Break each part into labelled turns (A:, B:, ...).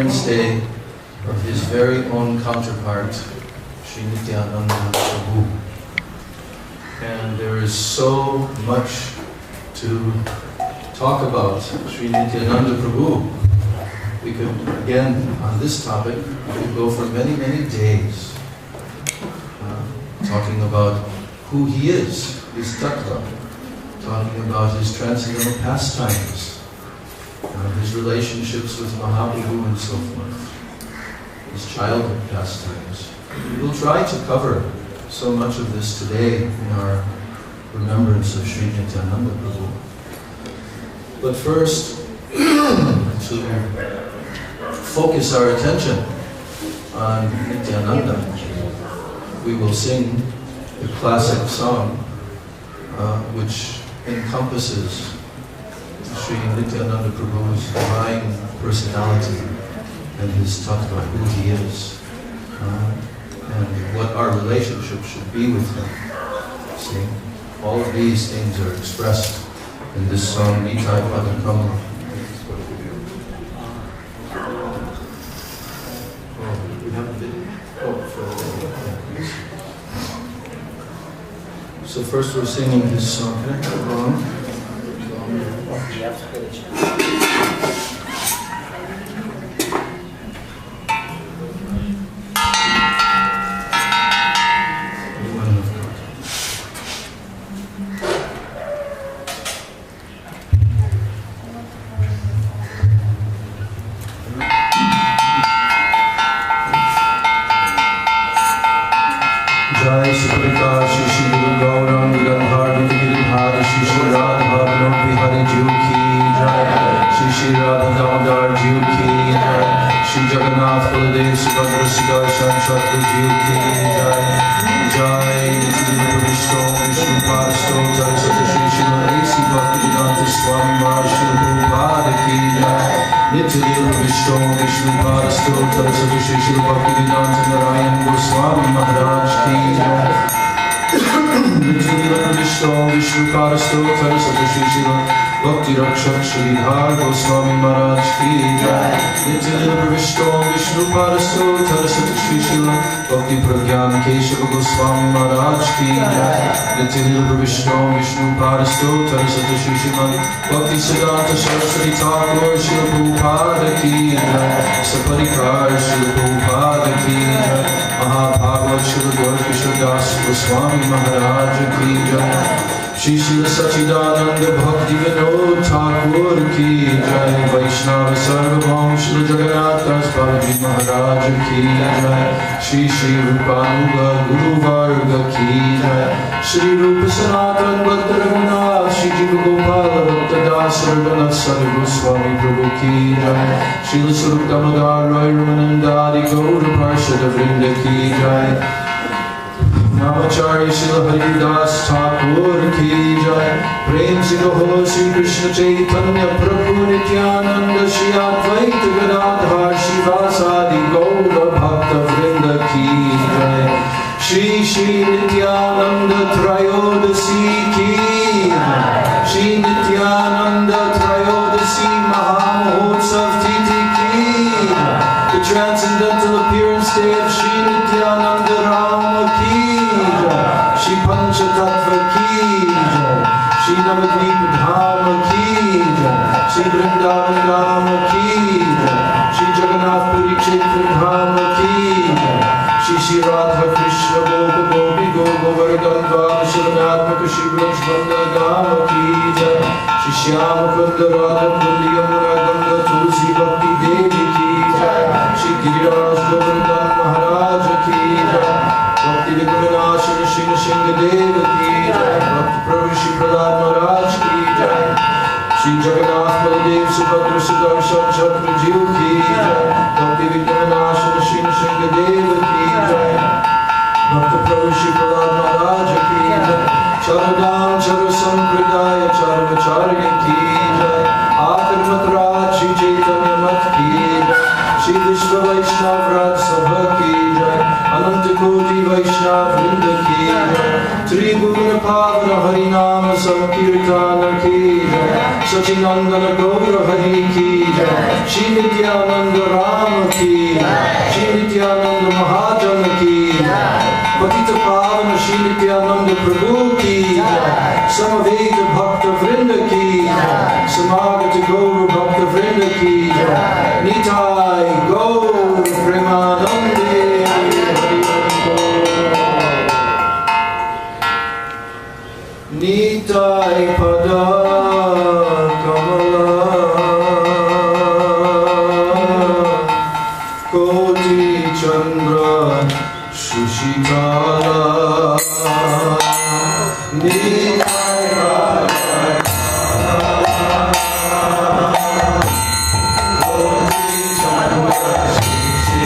A: mainstay of his very own counterpart, Sri Nityananda Prabhu. And there is so much to talk about Sri Nityananda Prabhu. We could, again, on this topic, we could go for many, many days talking about who he is, his tattva, talking about his transcendental pastimes, his relationships with Mahaprabhu and so forth, his childhood pastimes. We will try to cover so much of this today in our remembrance of Sri Nityananda Prabhu. But first, to focus our attention on Nityananda, we will sing the classic song which encompasses Sri Nityananda Prabhu's divine personality and his tattva, who he is, and what our relationship should be with him. See, all of these things are expressed in this song, Nitai Padakama. So first we're singing this song. Can I go wrong? Bhakti Rakshak Shri Swami Maharaj ki jai. Nityananda Vishnu Vishnu Parasto Tarasat Shri Shila Bhakti Pragyan Keshav Goswami Maharaj ki jai. Nityananda Vishnu Vishnu Parasto Tarasat Shri Shila Bhakti Siddhanta Saraswati Thakur Shri Prabhupada ki jai. Saparikar Shri Prabhupada ki jai. Mahabhagavad Shri Gaurkishore Das Goswami Maharaj ki jai. Shri Shila Sachidananda Bhakti Vinod Thakur ki jai. Vaishnava Sarvabhaum Shri Jagannath Das Balaji Maharaj ki jai. Shri Shri Rupanuga Guru Varga ki jai. Shri Rupa Sanatan Bhakta Raghunath Shri Jiva Gopala Bhakta Das Sarvanath Sari Goswami Prabhu ki jai. Shri Sarup Damodar Roy Ramanandari Gaura Parshada Vrinda ki jai. Namacharya Shila Haridas Thakur ki jai. Prem se kaho Shri Krishna Chaitanya Prabhu Nityananda Shri Advaita Gadadhar Shivasadi Gaura Bhakta Vrinda ki jai. Shri Shri Nityananda Trayodasi ki jai. Shri Nityananda Trayodasi Mahamahotsav Titi ki jai. The transcendental appearance day of Shri Nityananda Rama ki jai. Shri Panchatattva ki jai. Shri Navadvipa Dhama ki jai. Shri Vrindavan Dhama ki jai. Shri Jagannath Puri Kshetra Dhama ki jai. Shri Shri Radha Krishna Gopa Gopi Gopa Vardhan Dvadashalanatmaka Shri Brahmanda Dhama ki jai. Shri Shyama Kunda Radha Kundi Yamuna Ganga Tulsi Bhakti Devi ki jai. Shri Giriraj Govardhan Maharaj ki jai. Bhakti Vigravinashana Shri Nrsimha Deva ki jai. Bhakti Prabhu Shri Prahlad Maharaj ki jai. Shri Jagannath Baladev Subhadra Sudarshan Chakra Jiv ki jai. Bhakti Vigravinashana Shri Nrsimha Deva ki jai. Bhakti Prabhu Shri Prahlad Maharaj ki jai. Charadam Chara Sampradaya Charvacharya ki jai. Akar Matraj Shri Chaitanya Mat ki jai. Shri Vishwa Vaishnav Raj Sabha ki jai. Ananta Koti Vaishnav Vrinda ki jai. Tribhuvan Pavana Harinam Sankirtana Ki Jai Sachinandana Gaura Hari Ki Jai Shri Nityananda Rama Ki Jai Shri Nityananda Mahajana Ki Jai Patita Pavana Shri Nityananda Prabhu Ki Jai Samaveta Bhakta Vrinda Ki Jai Samagata Gaura Bhakta Vrinda Ki Jai Nitai Gaura Premanande Nitai Pada Kamala Koti Chandra Shushikala Nitai Pada Koti Chandra Shushikala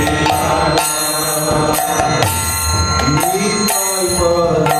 A: Nitai Pada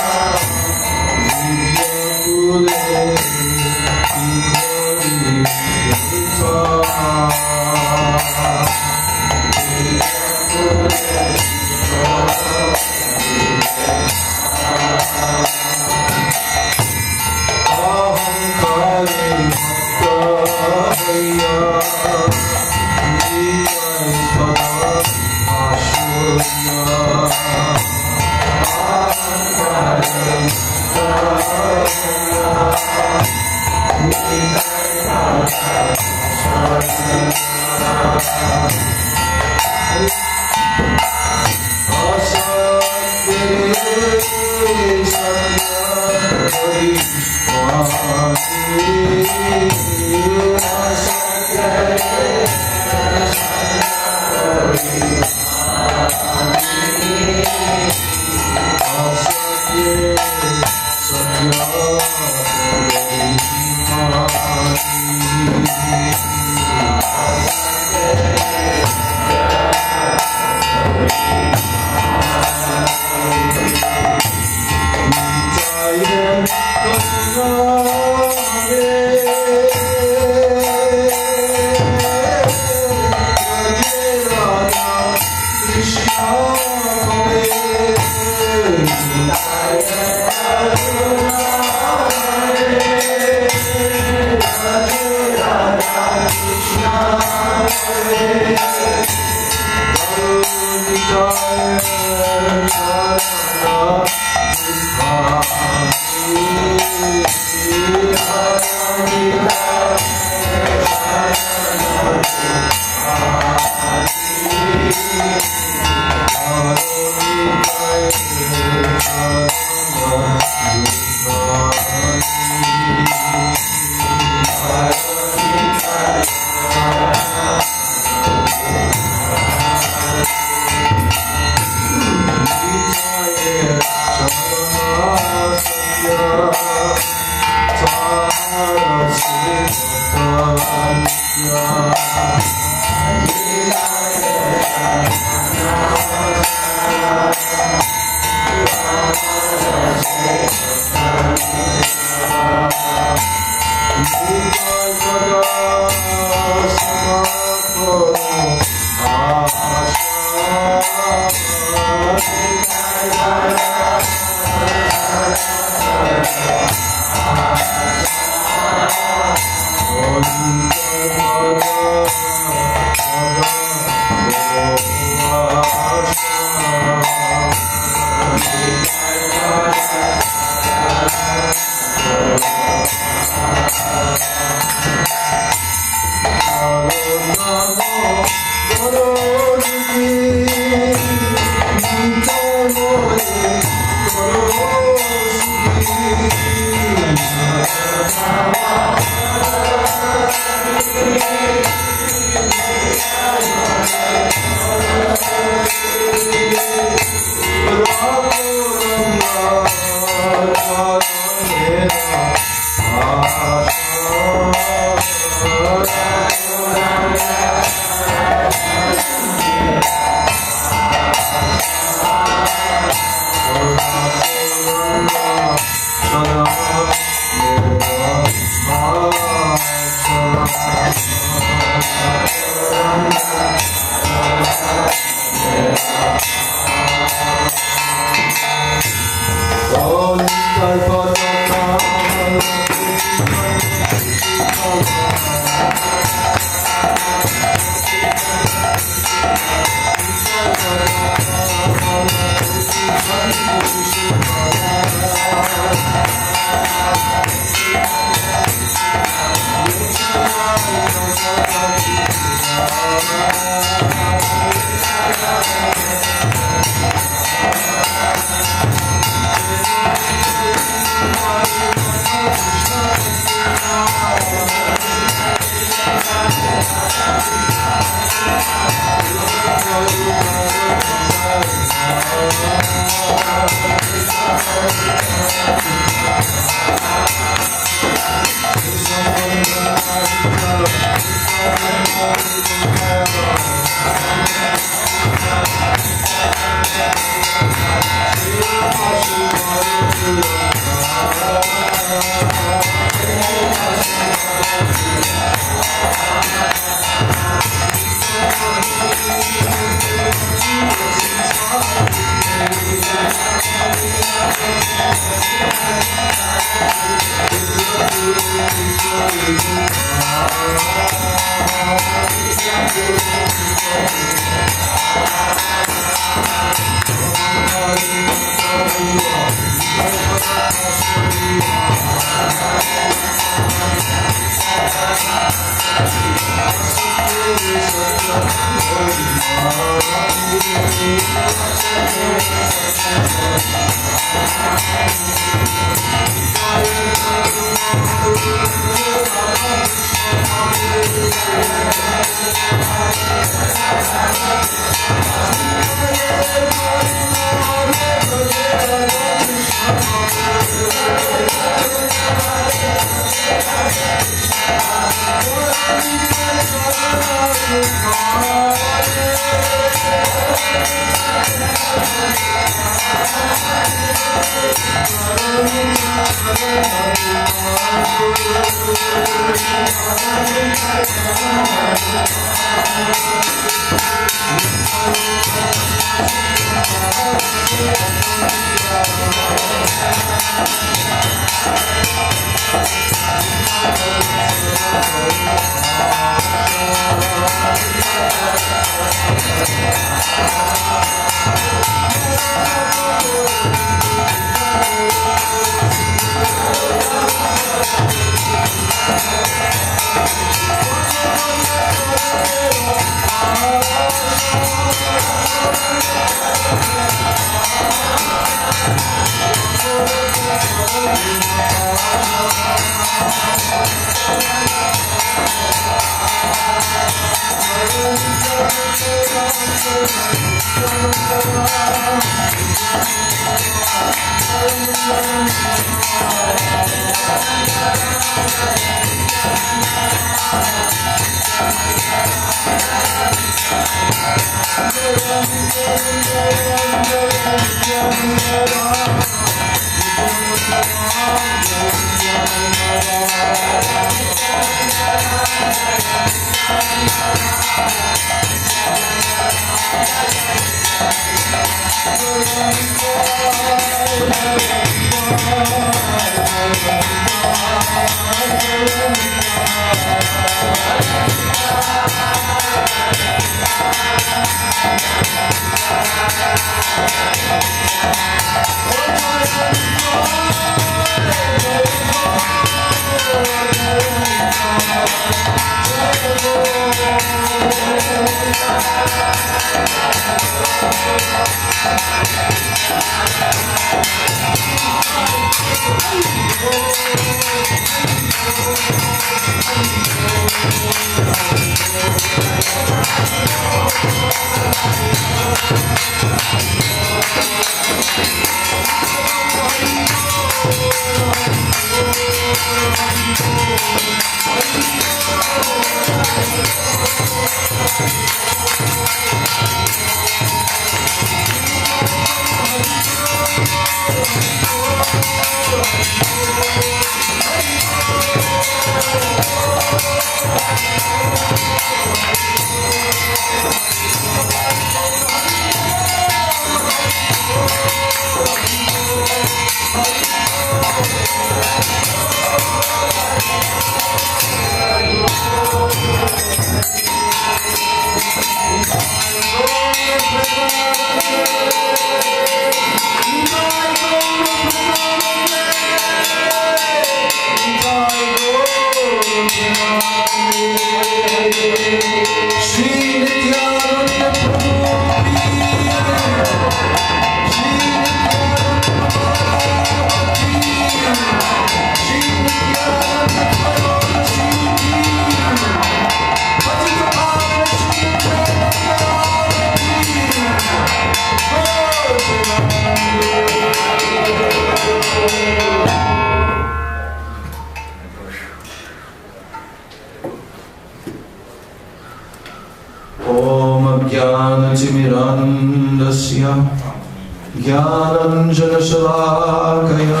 A: ज्ञानञ्जनशलाकया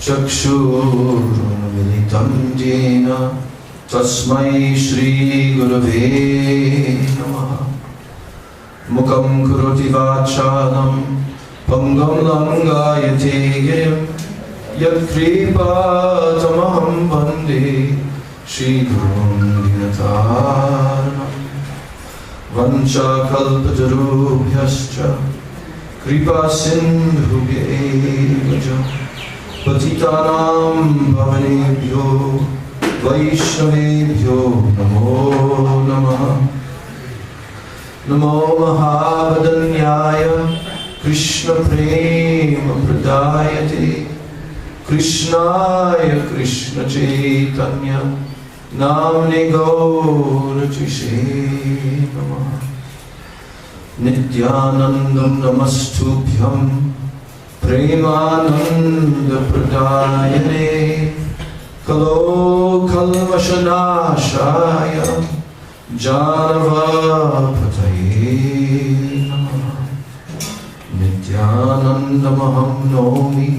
A: चक्षुरुन्मिलितं येन तस्मै श्रीगुरवे नमः। मुखं करोति वाचालं पङ्गुं लङ्घयते गिरिं यत्कृपातमहं वन्दे श्रीगुरुं दीनतारिणम्। वञ्चाकल्पतरुभ्यश्च कृपा सिन्धुभ्यैव च पतितानां पावनेभ्यो वैष्णवेभ्यो नमो नमः। नमो महावदन्याय कृष्णप्रेमप्रदायते कृष्णाय कृष्णचैतन्य नाम्ने गौरचिषे नमः। नित्यानन्दं नमस्तुभ्यं प्रेमानन्दप्रदायने कल्मषनाशाय जानवापतये नमः। नित्यानन्दमहं नौमि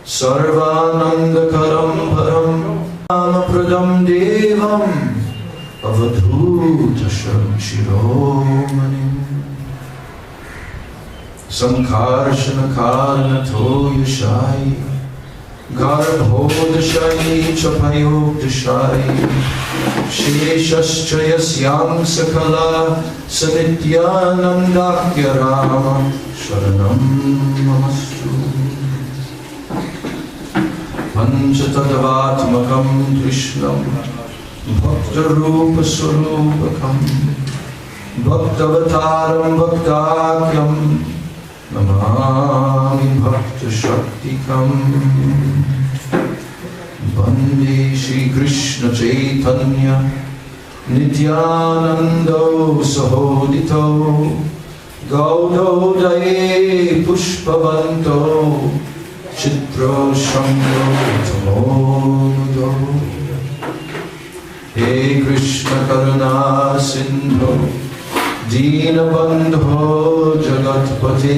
A: Sarvanandakaram param Pradam devam Avadhuta Shiromanim Sankarshana Karnato Yashai Garbhodashai Chapayogdashai Sheshaschayasyam Sakala Sanityanandakya Rama Sharanam Namastu Panchatadavatmakam Krishnam Bhaktarupa Swarupakam Bhaktavataram Bhaktakyam Namami Bhakta Shaktikam Vande Shri Krishna Chaitanya Nityananda Sahodito Gaudo Daye Pushpavanto Chitro Shambho Tamodo He Krishna Karuna Sindho Dinabandho Jagatpate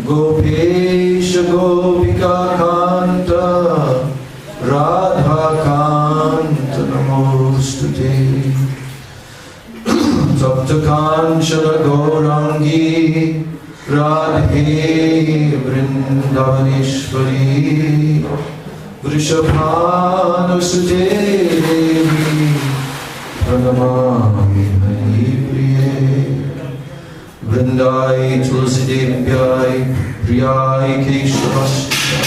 A: Gopesha Gopika Kanta Radha Kanta Namostute Tapta Kanchana Gaurangi Radhe Vrindavaneshwari Vrishabhanusute Devi Pranamami Haripriye Vrindai Tulsidevyayi Priyai Keshavasya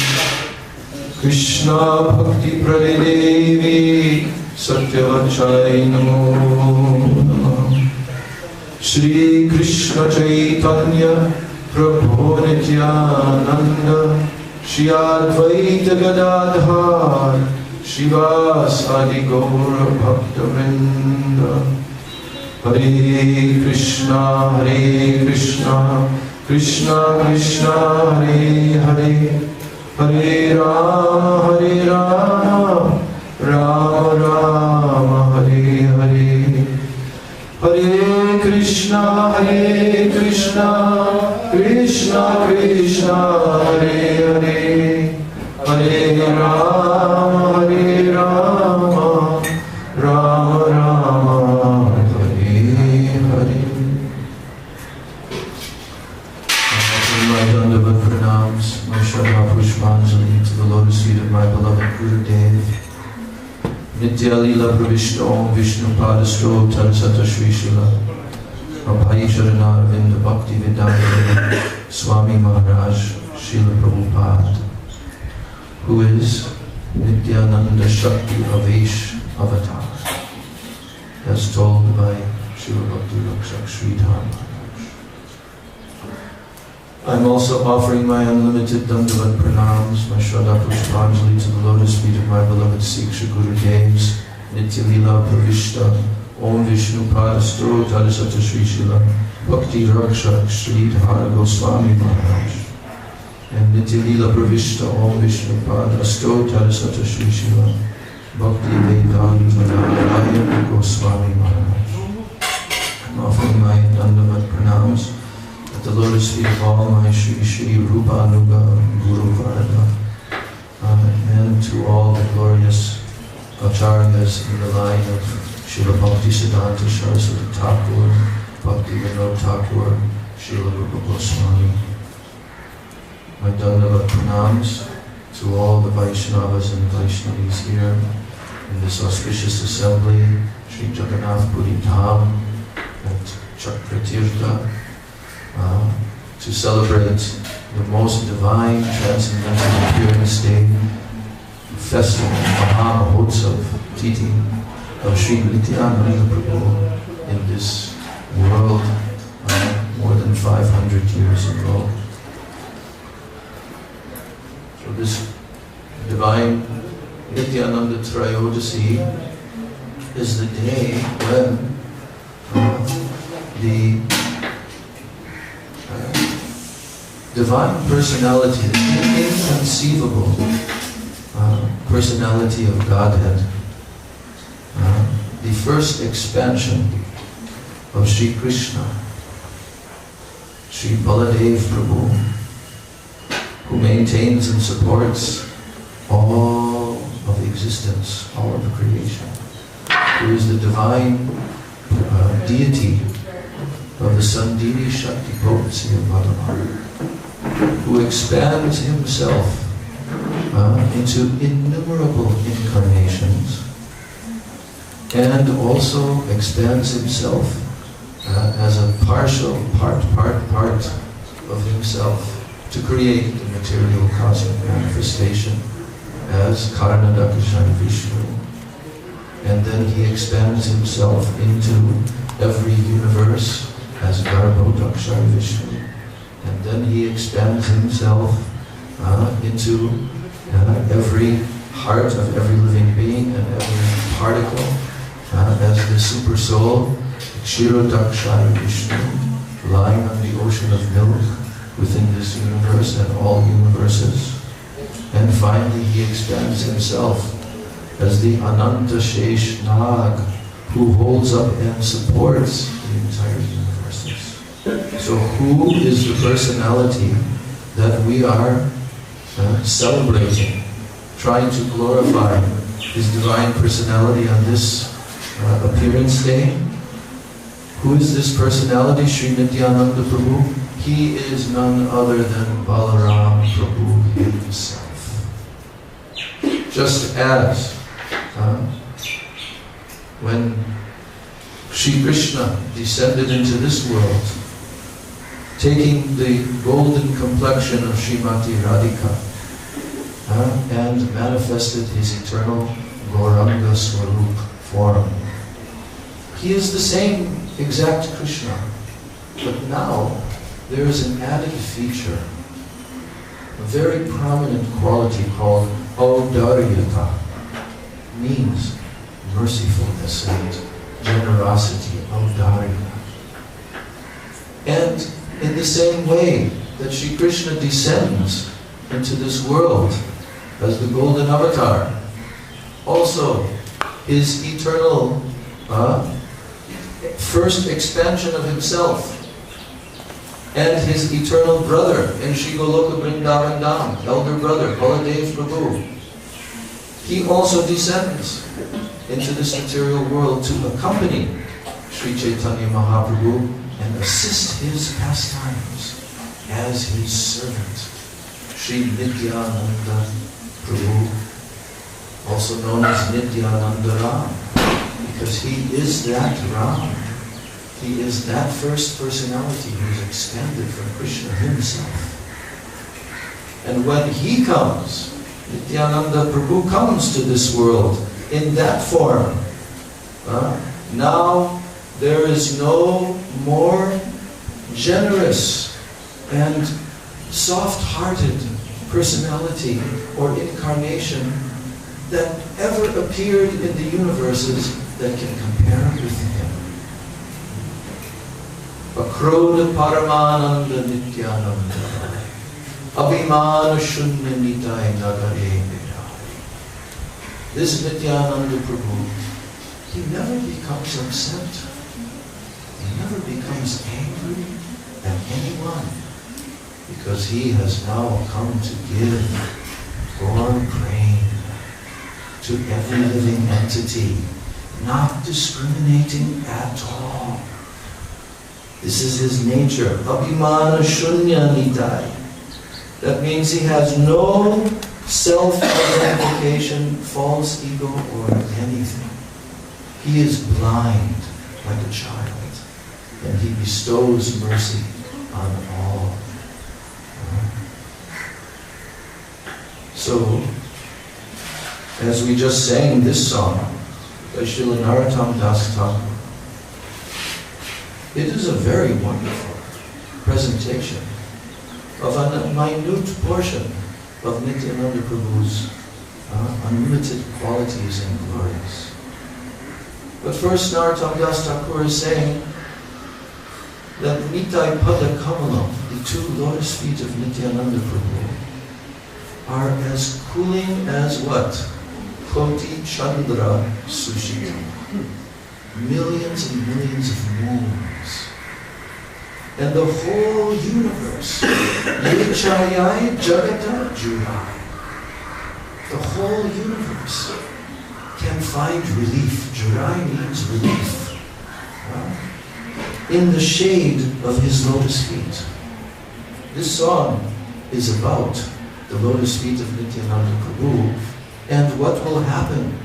A: Krishna Bhakti Pradidevi Satyavachai Namo Namah Shri Krishna Chaitanya Prabhu Nityananda Shri Advaita Gadadhar Shivasadi Gaura Bhaktavrinda Hare Krishna Krishna Krishna Hare Hare Hare Rama Rama Rama Hare Hare Hare Krishna Krishna Krishna Hare Hare Hare Rama Rama Rama Hare Hare. My Dandavat pranams, my Shraddha Pushpanjali to the lotus feet of my beloved Gurudev. Nitya Lila Pravishta Om Vishnu Padastro Tarsata Shri Shila Abhai Sharana Arvinda Bhakti Vedanta Swami Maharaj Srila Prabhupada, who is Nityananda Shakti Avesh Avatar, as told by Srila Bhakti Rakshak Sridhar Maharaj. I'm also offering my unlimited Dandavat pranams, my Shraddha Pushpanjali to the lotus feet of my beloved Siksha Gurudevs, Nitya Lila Pravishta, Om Vishnu Padastro Tadasata Sri Shila, Bhakti Rakshak Sridhar Goswami Maharaj, and Nitya Lila Pravishta, Om Vishnu Padastro Tadasata Sri Shila, Bhakti Vedanta Narayana Goswami Maharaj. I'm offering my Dandavat pranams the lotus feet of all my Shri Rupa Anuga Guru Varga, and to all the glorious Acharyas in the line of Srila Bhakti Siddhanta Saraswati Thakur, Bhakti Vinod Thakur, Srila Rupa Goswami. My Dandavat pranams to all the Vaishnavas and Vaishnavis here in this auspicious assembly, Sri Jagannath Puri Dham at Chakratirtha, to celebrate the most divine, transcendental appearance day, festival, Mahamahotsav, Titi of Sri Nityananda Prabhu in this world more than 500 years ago. So this divine Nityananda Trayodasi is the day when the divine personality, the inconceivable personality of Godhead, the first expansion of Sri Krishna, Sri Baladev Prabhu, who maintains and supports all of existence, all of the creation, who is the divine deity of the Sandhini Shakti potency of Bhagavan, who expands himself into innumerable incarnations, and also expands himself as a partial part of himself to create the material cosmic manifestation as Karanadakashayi Vishnu. And then he expands himself into every universe as Garbhodakshayi Vishnu. And then he expands himself into every heart of every living being and every particle as the super soul, Kshirodakshayi Vishnu, lying on the ocean of milk within this universe and all universes. And finally he expands himself as the Ananta Shesh Nag, who holds up and supports the entire universes. So who is the personality that we are celebrating, trying to glorify his divine personality on this appearance day? Who is this personality? Sri Nityananda Prabhu. He is none other than Balaram Prabhu himself. Just as when Sri Krishna descended into this world, taking the golden complexion of Srimati Radhika and manifested his eternal Gauranga Swarup form. He is the same exact Krishna, but now there is an added feature, a very prominent quality called Audaryata, means mercifulness and generosity, Audarya. And in the same way that Sri Krishna descends into this world as the golden avatar, also his eternal first expansion of himself and his eternal brother in Sri Goloka Vrindavan Dham, elder brother, Baladev Prabhu, he also descends into this material world to accompany Sri Chaitanya Mahaprabhu and assist his pastimes as his servant, Sri Nityananda Prabhu, also known as Nityananda Ram, because he is that Ram. He is that first personality who is expanded from Krishna himself. And when he comes, Nityananda Prabhu comes to this world in that form. Now there is no more generous and soft-hearted personality or incarnation that ever appeared in the universes that can compare with him. Akroda Paramananda Nityananda Abhimana Shunya Nitai Nagare Nidai. This Nityananda Prabhu, he never becomes upset. He never becomes angry at anyone, because he has now come to give Gaur Prem to every living entity, not discriminating at all. This is his nature. Abhimana Shunya Nitai. That means he has no self-identification, false ego, or anything. He is blind like a child, and he bestows mercy on all. So, as we just sang this song by Srila Narottam Das Thakur, it is a very wonderful presentation of a minute portion of Nityananda Prabhu's unlimited qualities and glories. But first, Narottam Das Thakur is saying that Nitai Pada Kamalam, the two lotus feet of Nityananda Prabhu, are as cooling as what? Koti Chandra Sushita. Millions and millions of moons.
B: and the whole universe. Yechayai Jagata Jurai. The whole universe can find relief. Jurai means relief. In the shade of his lotus feet. This song is about the lotus feet of Nityananda Prabhu and what will happen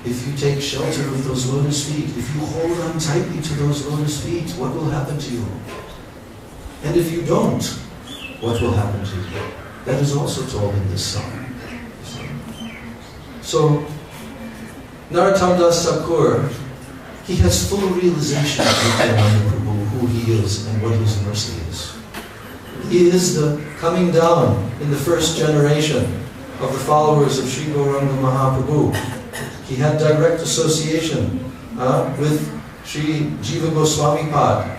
B: if you take shelter of those lotus feet. If you hold on tightly to those lotus feet, what will happen to you? And if you don't, what will happen to you? That is also told in this song. So, Narottam Das Thakur, he has full realization of Nityananda Prabhu, who he is and what his mercy is. He is the coming down in the first generation of the followers of Sri Gauranga Mahaprabhu. He had direct association with Sri Jiva Goswami Pad.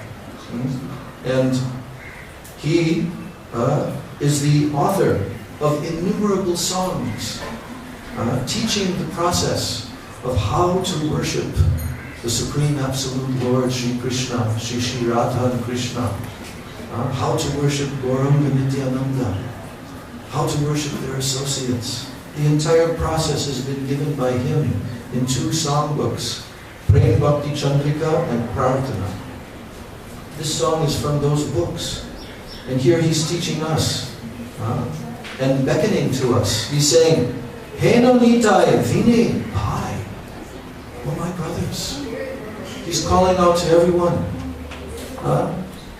B: And he is the author of innumerable songs teaching the process of how to worship the Supreme Absolute Lord Sri Krishna, Shri Radha and Krishna, how to worship Gauranga Nityananda, how to worship their associates. The entire process has been given by him in 2 songbooks, Prem Bhakti Chandrika and Prarthana. This song is from those books. And here he's teaching us and beckoning to us. He's saying, Heno Nitai Vine Bhai. Oh my brothers. He's calling out to everyone.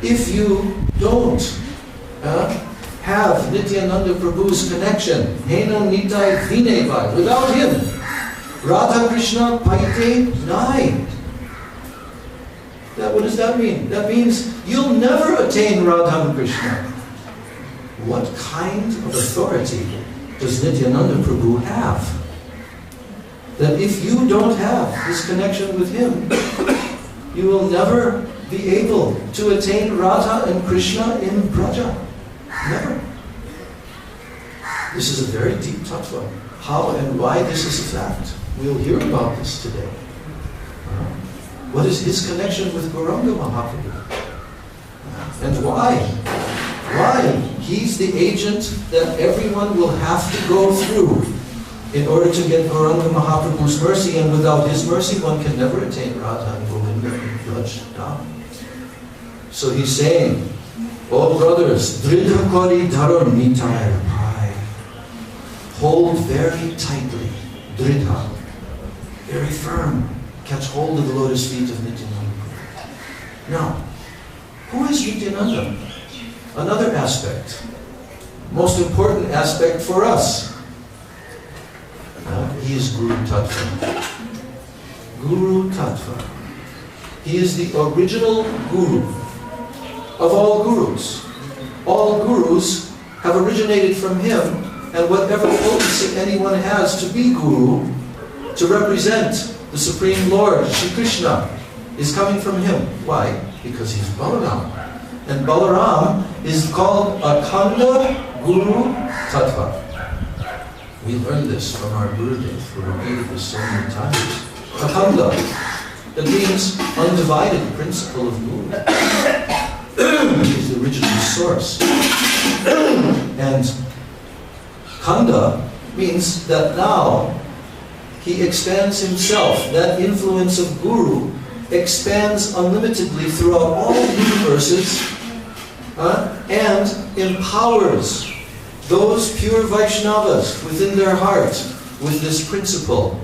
B: If you don't have Nityananda Prabhu's connection, Heno Nitai Vine Bhai, without him, Radha Krishna Paite Nai. What does that mean? That means you'll never attain Radha and Krishna. What kind of authority does Nityananda Prabhu have? That if you don't have this connection with him, you will never be able to attain Radha and Krishna in Braja. Never. This is a very deep tattva. How and why this is a fact. We'll hear about this today. What is his connection with Gauranga Mahaprabhu? And why? Why? He's the agent that everyone will have to go through in order to get Gauranga Mahaprabhu's mercy, and without his mercy one can never attain Radha and Govinda and Braj Dham. So he's saying, oh brothers, Dridha Kori Dharon Nitai Bhai. Hold very tightly, Dridha, very firm. Catch hold of the lotus feet of Nityananda. Now, who is Nityananda? Another aspect, most important aspect for us. He is Guru Tattva. Guru Tattva. He is the original Guru of all Gurus. All Gurus have originated from him, and whatever potency anyone has to be Guru, to represent the Supreme Lord, Shri Krishna, is coming from him. Why? Because he's Balaram. And Balaram is called Akhanda Guru Tattva. We learned this from our Gurudev, who repeated this so many times. Akhanda, that means undivided principle of Guru. Is the original source. And Khanda means that now he expands himself. That influence of Guru expands unlimitedly throughout all universes and empowers those pure Vaishnavas within their heart with this principle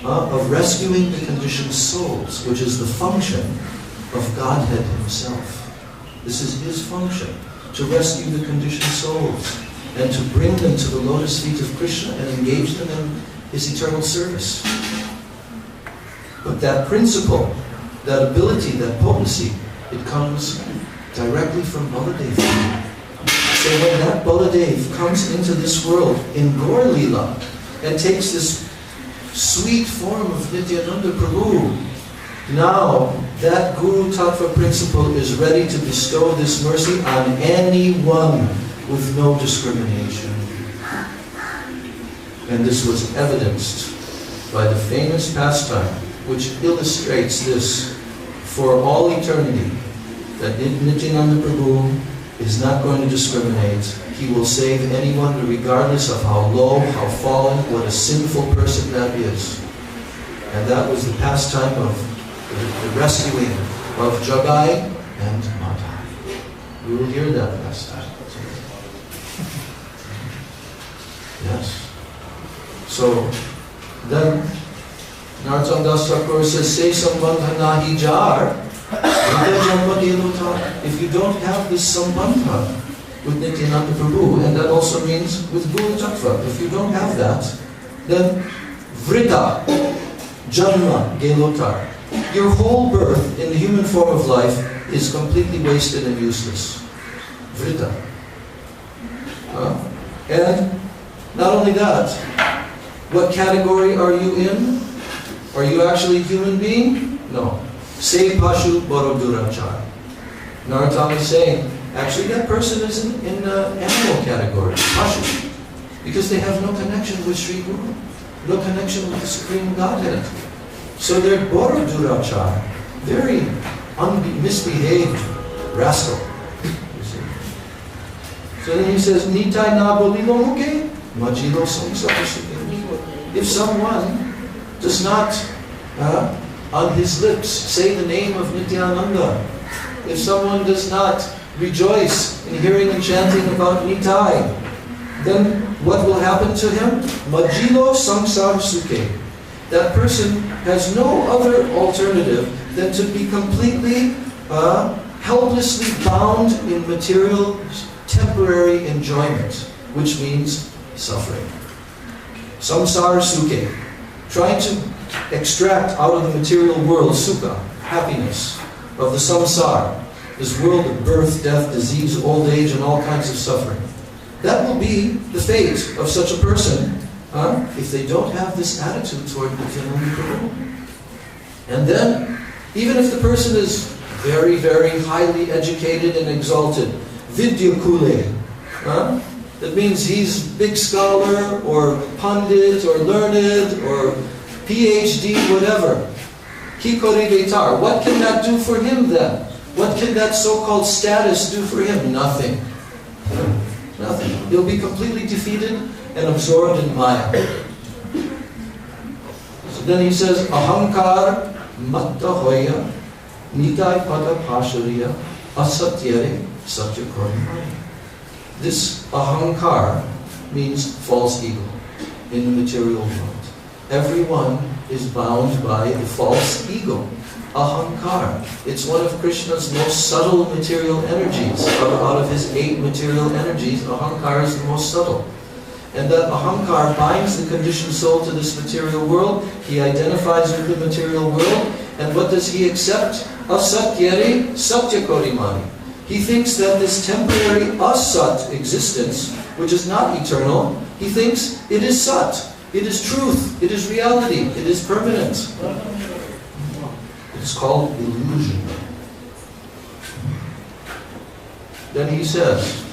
B: of rescuing the conditioned souls, which is the function of Godhead himself. This is his function, to rescue the conditioned souls and to bring them to the lotus feet of Krishna and engage them in his eternal service. But that principle, that ability, that potency, it comes directly from Baladev. So when that Baladev comes into this world in Gaur Leela and takes this sweet form of Nityananda Prabhu, now that Guru Tattva principle is ready to bestow this mercy on anyone with no discrimination. And this was evidenced by the famous pastime which illustrates this for all eternity, that Nityananda Prabhu is not going to discriminate. He will save anyone regardless of how low, how fallen, what a sinful person that is. And that was the pastime of the rescuing of Jagai and Madhai. You will hear that pastime. Yes. So then Narottam Das Thakur says, "Se sambandha nahi jar, if you don't have this sambandha with Nityananda Prabhu, and that also means with Guru Tattva, if you don't have that, then vrita, janma, gelotar, your whole birth in the human form of life is completely wasted and useless. Vrita. And not only that, what category are you in? Are you actually a human being? No. Se pashu borodurachar. Narottam is saying, actually that person is in the animal category, pashu, because they have no connection with Sri Guru, no connection with the Supreme Godhead. So they're borodurachar, very misbehaved rascal. You see. So then he says, Nitai na bolilo muke, majilo samsapasuke. If someone does not, on his lips, say the name of Nityananda, if someone does not rejoice in hearing and chanting about Nitai, then what will happen to him? Majilo samsar suke. That person has no other alternative than to be completely, helplessly bound in material, temporary enjoyment, which means suffering. Samsara suke, trying to extract out of the material world sukha, happiness, of the samsara, this world of birth, death, disease, old age, and all kinds of suffering. That will be the fate of such a person if they don't have this attitude toward Nityananda Prabhu. And then, even if the person is very, very highly educated and exalted, vidya kule, that means he's big scholar, or pundit, or learned, or PhD, whatever. Kikori Vetar. What can that do for him then? What can that so-called status do for him? Nothing. Nothing. He'll be completely defeated and absorbed in Maya. So then he says, Ahankar matta hoya nitai pada pashariya asatyare satyakori. This ahankar means false ego in the material world. Everyone is bound by the false ego, ahankar. It's one of Krishna's most subtle material energies. Out of his 8 material energies, ahankar is the most subtle. And that ahankar binds the conditioned soul to this material world. He identifies with the material world. And what does he accept? Asatyare satyakorimani. He thinks that this temporary asat existence, which is not eternal, he thinks it is sat. It is truth. It is reality. It is permanent. It is called illusion. Then he says,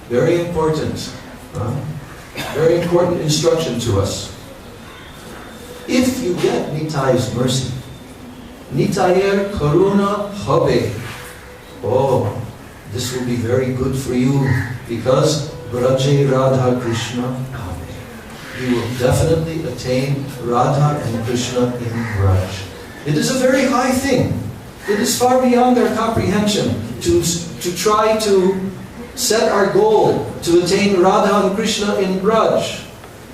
B: very important instruction to us. If you get Nitai's mercy, Nitayer karuna habe, oh, this will be very good for you, because Braje Radha Krishna Ame. You will definitely attain Radha and Krishna in Braj. It is a very high thing. It is far beyond our comprehension to try to set our goal to attain Radha and Krishna in Braj,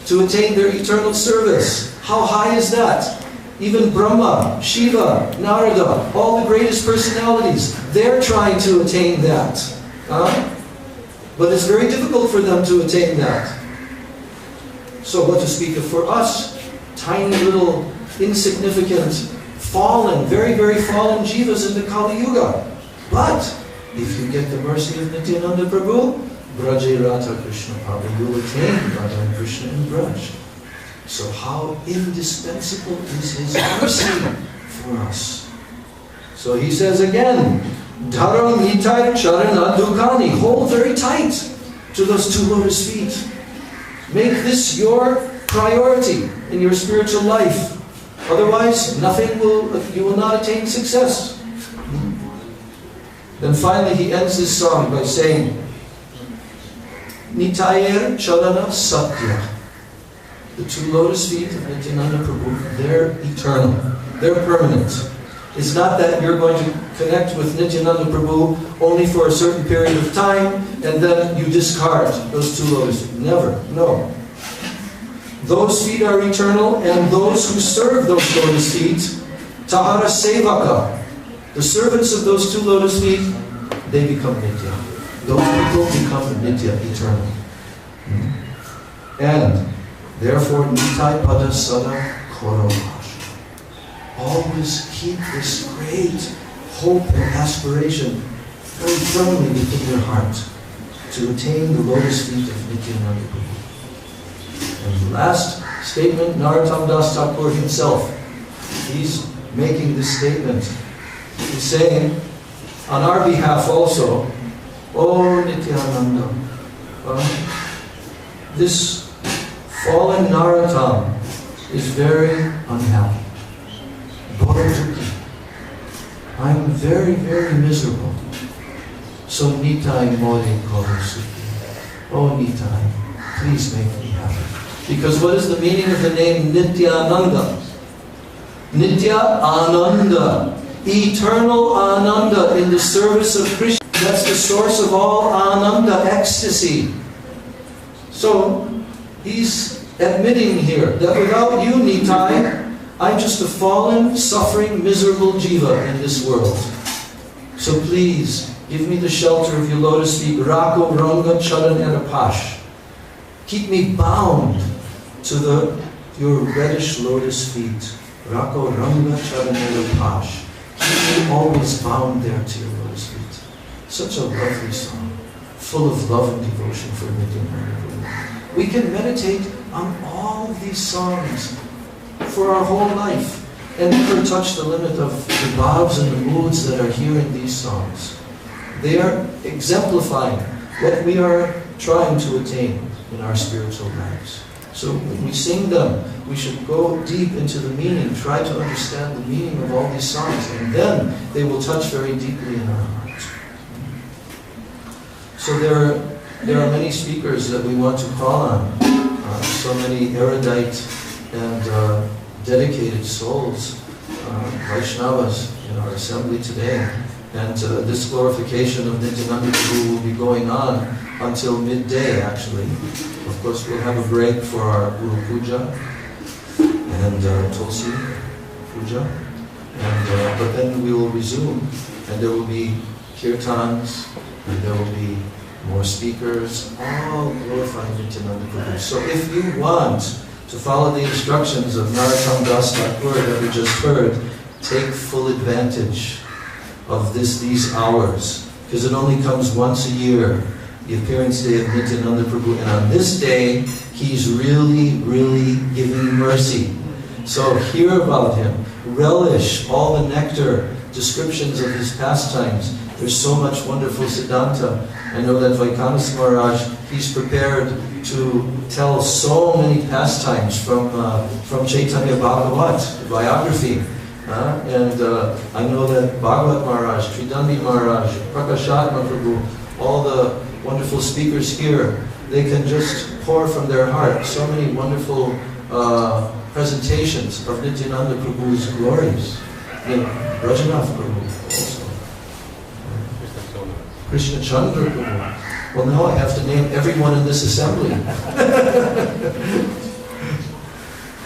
B: to attain their eternal service. How high is that? Even Brahma, Shiva, Narada, all the greatest personalities, they're trying to attain that. But it's very difficult for them to attain that. So what to speak of for us? Tiny little, insignificant, fallen, very, very fallen jivas in the Kali Yuga. But if you get the mercy of Nityananda Prabhu, Braje Radha Krishna Prabhu, you will attain Radha and Krishna in Braj. So how indispensable is his mercy for us? So he says again, Dharam Nitai Charana Dukani. Hold very tight to those 2 lotus feet. Make this your priority in your spiritual life. Otherwise, you will not attain success. Then finally he ends his song by saying, Nitayar Chalana Satya. The two lotus feet of Nityananda Prabhu, they're eternal. They're permanent. It's not that you're going to connect with Nityananda Prabhu only for a certain period of time and then you discard those two lotus feet. Never. No. Those feet are eternal, and those who serve those lotus feet, Tahara Sevaka, the servants of those two lotus feet, they become Nitya. Those people become Nitya, eternal. And therefore, Nitai Pada Sada Korovash. Always keep this great hope and aspiration very firmly within your heart to attain the lotus feet of Nityananda Prabhu. And the last statement, Narottam Das Thakur himself, he's making this statement. He's saying, on our behalf also, Oh Nityananda, this fallen Narottam is very unhappy. Bharaduki. I'm very, very miserable. So Nitai Mori Korasuki. Oh Nitai, please make me happy. Because what is the meaning of the name Nityananda? Nitya Ananda. Eternal Ananda in the service of Krishna. That's the source of all Ananda, ecstasy. So, he's admitting here that without you, Nitai, I'm just a fallen, suffering, miserable jiva in this world. So please, give me the shelter of your lotus feet, Rako, Ranga, Charan, and Apash. Keep me bound to your reddish lotus feet, Rako, Ranga, Charan, and Apash. Keep me always bound there to your lotus feet. Such a lovely song, full of love and devotion for Nityananda. We can meditate on all of these songs for our whole life and never touch the limit of the bhavs and the moods that are here in these songs. They are exemplifying what we are trying to attain in our spiritual lives. So when we sing them, we should go deep into the meaning, try to understand the meaning of all these songs, and then they will touch very deeply in our hearts. So there are many speakers that we want to call on, so many erudite and dedicated souls, Vaishnavas in our assembly today. And this glorification of Nityananda Prabhu will be going on until midday, actually. Of course, we'll have a break for our Guru Puja and Tulsi Puja. And, but then we will resume, and there will be kirtans, and there will be more speakers, all glorifying Nityananda Prabhu. So if you want to follow the instructions of Narottam Das Thakur that we just heard, take full advantage of these hours, because it only comes once a year, the appearance day of Nityananda Prabhu, and on this day, he's really, really giving mercy. So hear about him, relish all the nectar, descriptions of his pastimes. There's so much wonderful Siddhanta. I know that Vaikanasa Maharaj, he's prepared to tell so many pastimes from Chaitanya Bhagavat, the biography. And I know that Bhagavat Maharaj, Tridandi Maharaj, Prakashatma Prabhu, all the wonderful speakers here, they can just pour from their heart so many wonderful presentations of Nityananda Prabhu's glories. And Rajanath Prabhu also. Krishna Chandra Prabhu. Well, now I have to name everyone in this assembly.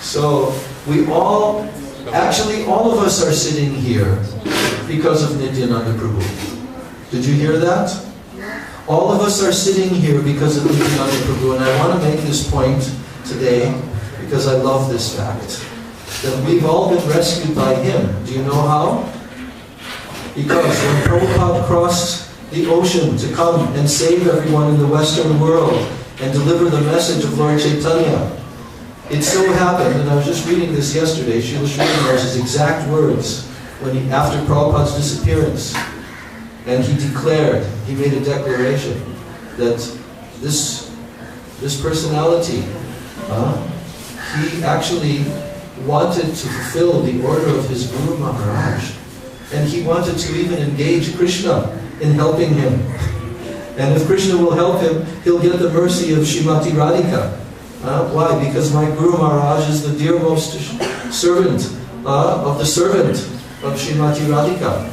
B: So we all, actually all of us are sitting here because of Nityananda Prabhu. Did you hear that? All of us are sitting here because of Nityananda Prabhu, and I want to make this point today because I love this fact, that we've all been rescued by him. Do you know how? Because when Prabhupada crossed the ocean to come and save everyone in the Western world and deliver the message of Lord Chaitanya, it so happened, and I was just reading this yesterday, Srila Sri Maharaj's exact words, when after Prabhupada's disappearance, and he declared, he made a declaration that this personality, he actually wanted to fulfill the order of his Guru Maharaj, and he wanted to even engage Krishna in helping him. And if Krishna will help him, he'll get the mercy of Srimati Radhika. Why? Because my Guru Maharaj is the dearmost servant of the servant of Srimati Radhika.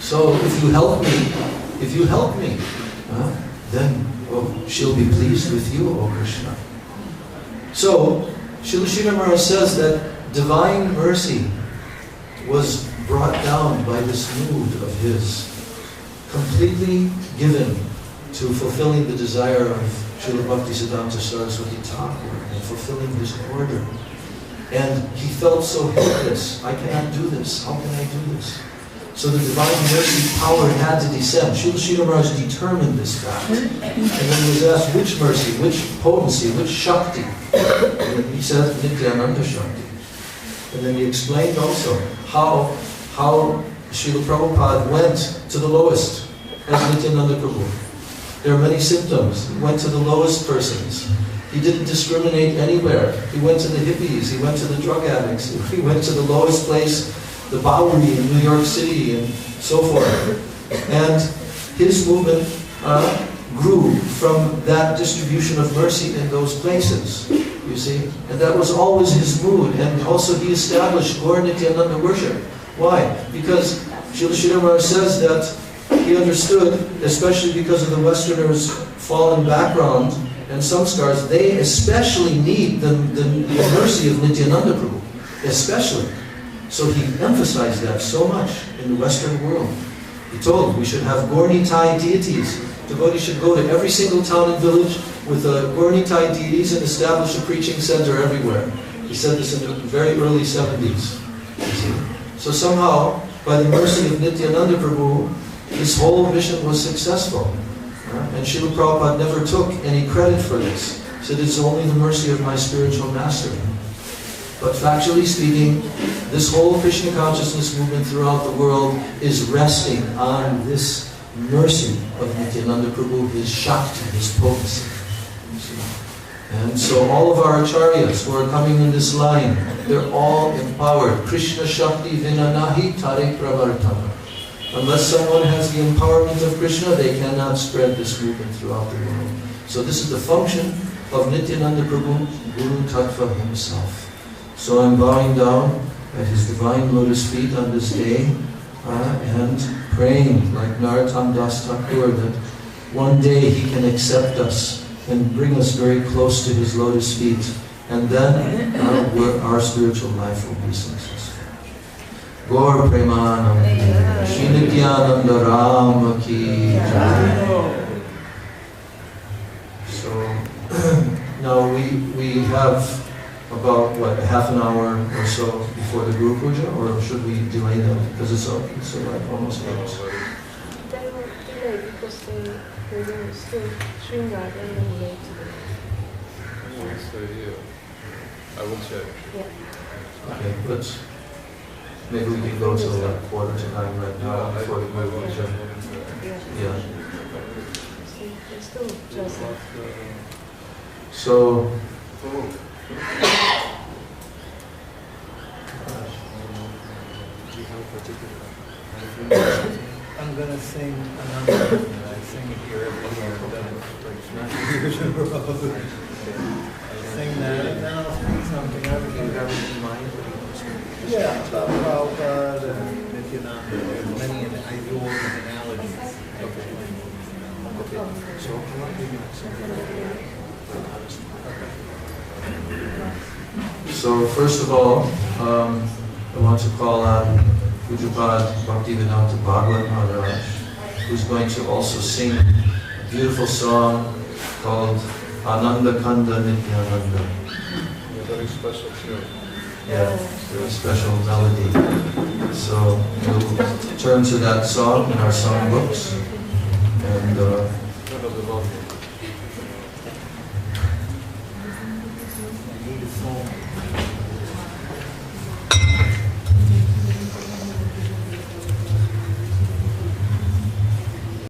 B: So if you help me, then she'll be pleased with you, O Krishna. So, Srila Sridhar Maharaj says that divine mercy was brought down by this mood of his, completely given to fulfilling the desire of Srila Bhaktisiddhanta Saraswati Thakur and fulfilling his order. And he felt so helpless. I cannot do this. How can I do this? So the divine mercy power had to descend. Srila Sridhar Maharaj determined this fact. And then he was asked, which mercy, which potency, which Shakti? And he said, Nityananda Shakti. And then he explained also how Srila Prabhupada went to the lowest as Nityananda Prabhu. There are many symptoms. He went to the lowest persons. He didn't discriminate anywhere. He went to the hippies, he went to the drug addicts, he went to the lowest place, the Bowery in New York City and so forth. And his movement grew from that distribution of mercy in those places, you see. And that was always his mood. And also he established Gaur Nityananda worship. Why? Because Srila Sridhar Maharaj says that he understood, especially because of the Westerners' fallen background and samskars, they especially need the mercy of Nityananda Prabhu, especially. So he emphasized that so much in the Western world. He told we should have Gaur-Nitai deities. Devotees should go to every single town and village with Gaur-Nitai deities and establish a preaching center everywhere. He said this in the very early 70s. So somehow, by the mercy of Nityananda Prabhu, his whole mission was successful. And Srila Prabhupada never took any credit for this. He said, it's only the mercy of my spiritual master. But factually speaking, this whole Krishna consciousness movement throughout the world is resting on this mercy of Nityananda Prabhu, his Shakti, his potency. And so all of our acharyas who are coming in this line, they're all empowered. Krishna Shakti Vinanahi Tare Pravartana. Unless someone has the empowerment of Krishna, they cannot spread this movement throughout the world. So this is the function of Nityananda Prabhu, Guru Tattva himself. So I'm bowing down at his divine lotus feet on this day and praying like Narottam Das Thakur that one day he can accept us and bring us very close to his lotus feet, and then our spiritual life will be successful. Gaur Premanam Shri Nityananda Rama Ki Jai. So now we have about half an hour or so before the Guru Puja, or should we delay that because it's like almost late?
C: They will delay because they will still Srimad and then wait to
D: I will check.
C: Yeah.
B: Okay, let's. Maybe we can go till like 8:45 right now before the Guru Puja. Yeah.
C: They still just
B: So.
E: I'm going to sing another one. I sing it here every year. I've done it for like 9 years in a row. I'll sing that, and then I'll sing something.
B: Do you have it in mind?
E: Yeah, about Prabhupada and Nityananda. There's many, and I do all the analogies.
B: Okay. So how about you next? So first of all, I want to call on Pujapad Bhaktivedanta Bhagwan Maharaj, who's going to also sing a beautiful song called Ananda Kanda Nityananda.
D: Very special too.
B: Yeah, very special melody. So we'll turn to that song in our songbooks and